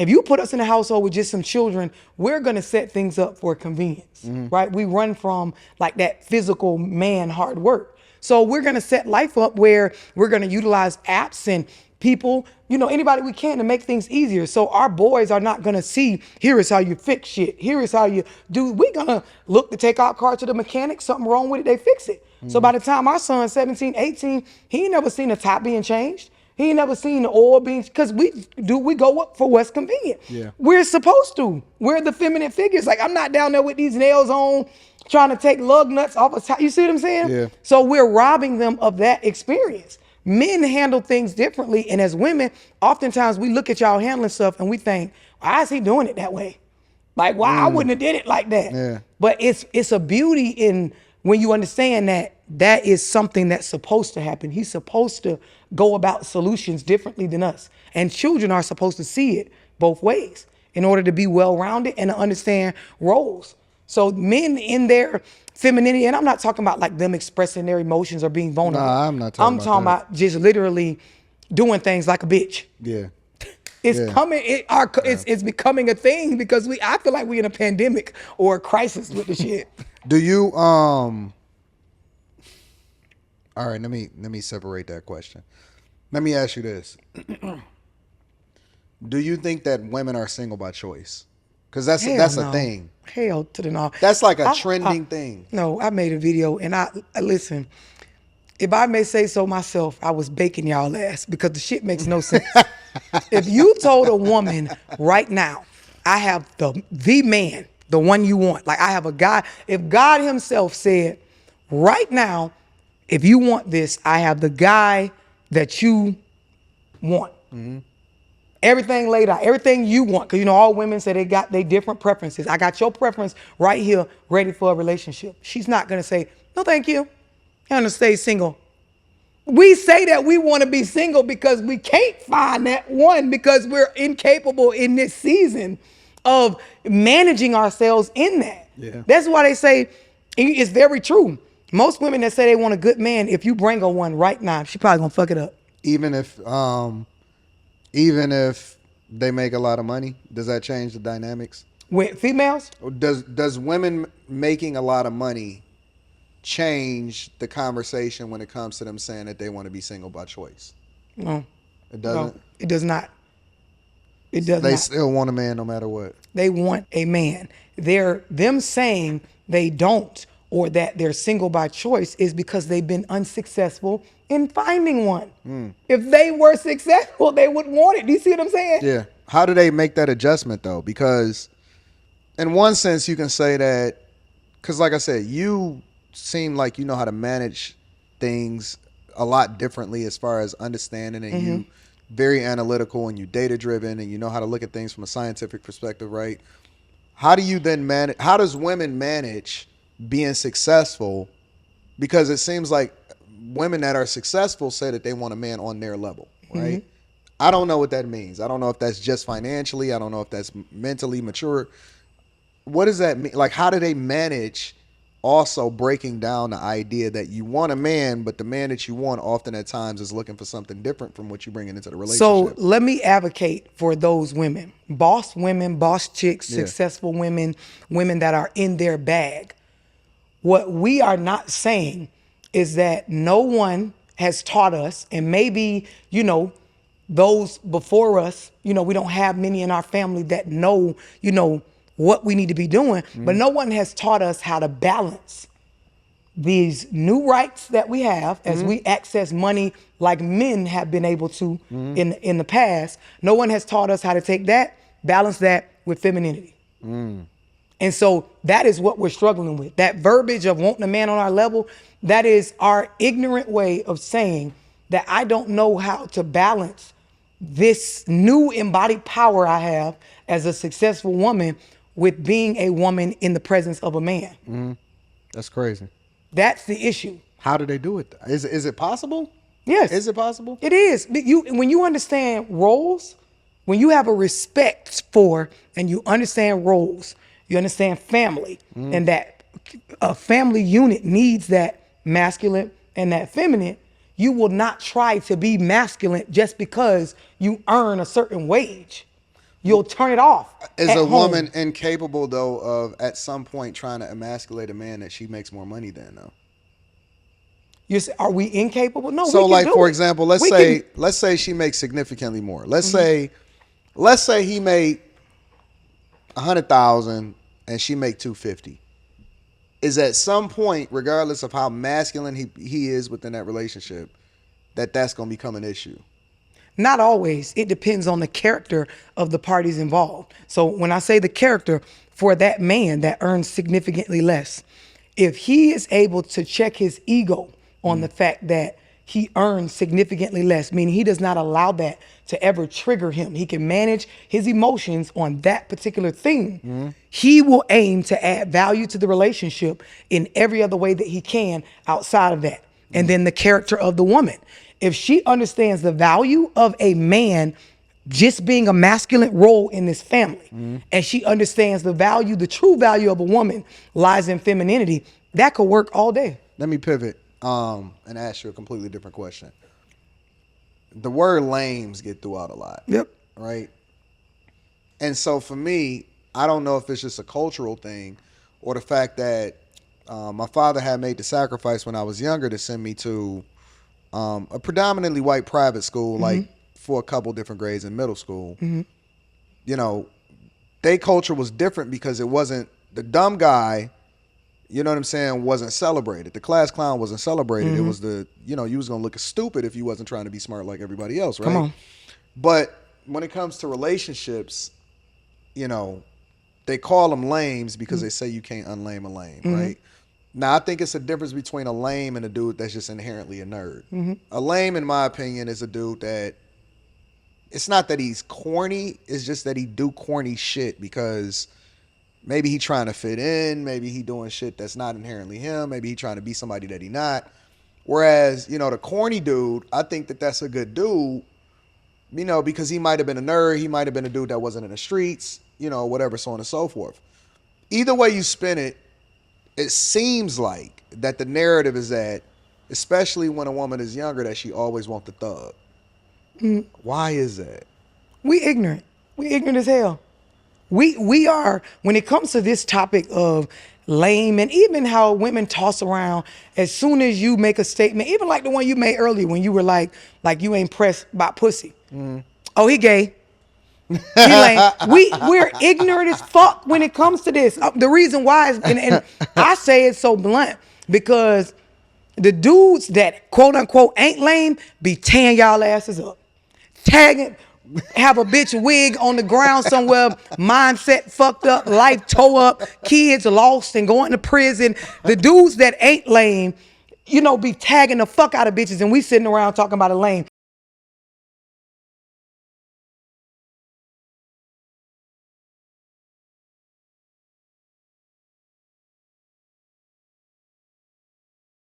If you put us in a household with just some children, we're going to set things up for convenience, right? We run from like that physical man hard work. So we're going to set life up where we're going to utilize apps and people, anybody we can to make things easier. So our boys are not going to see, here is how you fix shit. Here is how you do. We're going to look to take our car to the mechanic. Something wrong with it, they fix it. So by the time our son's 17, 18, he ain't never seen a top being changed. He ain't never seen the oil being, because we go up for what's convenient. Yeah. We're supposed to. We're the feminine figures. Like, I'm not down there with these nails on trying to take lug nuts off of top. You see what I'm saying? Yeah. So we're robbing them of that experience. Men handle things differently. And as women, oftentimes we look at y'all handling stuff and we think, why is he doing it that way? Like, why I wouldn't have did it like that. Yeah. But it's a beauty in when you understand that is something that's supposed to happen. He's supposed to go about solutions differently than us. And children are supposed to see it both ways in order to be well-rounded and to understand roles. So men in their femininity, and I'm not talking about like them expressing their emotions or being vulnerable. Nah, I'm not talking about that. about just literally doing things like a bitch. Yeah. It's coming. It's becoming a thing because I feel like we're in a pandemic or a crisis with the shit. Do you all right, let me separate that question. Let me ask you this. Do you think that women are single by choice? Because that's no. a thing. Hell to the no. That's like a trending thing. No, I made a video and I listen. If I may say so myself, I was baking y'all ass because the shit makes no sense. If you told a woman right now, I have the man, the one you want. Like I have a guy. If God himself said, right now, if you want this, I have the guy that you want. Mm-hmm. Everything laid out, everything you want. Because all women say they got their different preferences. I got your preference right here, ready for a relationship. She's not going to say, no, thank you. I'm going to stay single. We say that we want to be single because we can't find that one because we're incapable in this season of managing ourselves in that. Yeah. That's why they say it's very true. Most women that say they want a good man, if you bring her one right now, she probably gonna fuck it up. Even if they make a lot of money, does that change the dynamics? With females? Does women making a lot of money change the conversation when it comes to them saying that they want to be single by choice? No. It doesn't? No, it does not. It does not. They still want a man no matter what. They want a man. Them saying they don't or that they're single by choice is because they've been unsuccessful in finding one. If they were successful, they would want it. Do you see what I'm saying? Yeah. How do they make that adjustment though? Because in one sense you can say that, because like I said, you seem like you know how to manage things a lot differently as far as understanding, and you very analytical and you data driven and you know how to look at things from a scientific perspective, right? How do you then manage, how does women manage being successful? Because it seems like women that are successful say that they want a man on their level, right? I don't know what that means. I don't know if that's just financially. I don't know if that's mentally mature. What does that mean? Like, how do they manage also breaking down the idea that you want a man, but the man that you want often at times is looking for something different from what you bring into the relationship? So let me advocate for those women, boss chicks, successful women that are in their bag. What we are not saying is that no one has taught us, and maybe, those before us, we don't have many in our family that know, what we need to be doing, but no one has taught us how to balance these new rights that we have as we access money like men have been able to in the past. No one has taught us how to take that, balance that with femininity. And so that is what we're struggling with. That verbiage of wanting a man on our level, that is our ignorant way of saying that I don't know how to balance this new embodied power I have as a successful woman with being a woman in the presence of a man. That's crazy. That's the issue. How do they do it? Is it possible? Yes. Is it possible? It is. When you understand roles, when you have a respect for and you understand roles, you understand family, and that a family unit needs that masculine and that feminine, you will not try to be masculine just because you earn a certain wage. You'll turn it off Is at a home. woman incapable though of at some point trying to emasculate a man that she makes more money than though? Are we incapable? No, So we can like do for it. example, We can. let's say she makes significantly more. Let's say he made 100,000 and she make 250. Is at some point, regardless of how masculine he is within that relationship, that's gonna become an issue. Not always. It depends on the character of the parties involved. So when I say the character, for that man that earns significantly less, if he is able to check his ego on the fact that he earns significantly less, meaning he does not allow that to ever trigger him, he can manage his emotions on that particular thing, he will aim to add value to the relationship in every other way that he can outside of that. And then the character of the woman. If she understands the value of a man just being a masculine role in this family, and she understands the true value of a woman lies in femininity, that could work all day. Let me pivot and ask you a completely different question. The word lames get throughout a lot. Yep. Right? And so for me, I don't know if it's just a cultural thing or the fact that my father had made the sacrifice when I was younger to send me to a predominantly white private school, like for a couple different grades in middle school. You know, their culture was different because it wasn't the dumb guy, you know what I'm saying, wasn't celebrated. The class clown wasn't celebrated. It was you was going to look stupid if you wasn't trying to be smart like everybody else, right? Come on. But when it comes to relationships, they call them lames because they say you can't unlame a lame, right? Now, I think it's a difference between a lame and a dude that's just inherently a nerd. A lame, in my opinion, is a dude that, it's not that he's corny, it's just that he do corny shit because maybe he trying to fit in, maybe he doing shit that's not inherently him, maybe he trying to be somebody that he not. Whereas, the corny dude, I think that's a good dude, because he might have been a nerd, he might have been a dude that wasn't in the streets, whatever, so on and so forth. Either way you spin it, it seems like that the narrative is that, especially when a woman is younger, that she always wants the thug. Why is that? We ignorant. We ignorant as hell. We are, when it comes to this topic of lame and even how women toss around as soon as you make a statement, even like the one you made earlier when you were like you ain't pressed by pussy. Oh, he gay. He lame. We're ignorant as fuck when it comes to this. The reason why is, and I say it so blunt, because the dudes that quote unquote ain't lame be tearing y'all asses up. Tagging, have a bitch wig on the ground somewhere, mindset fucked up, life tore up, kids lost and going to prison. The dudes that ain't lame, be tagging the fuck out of bitches, and we sitting around talking about a lame.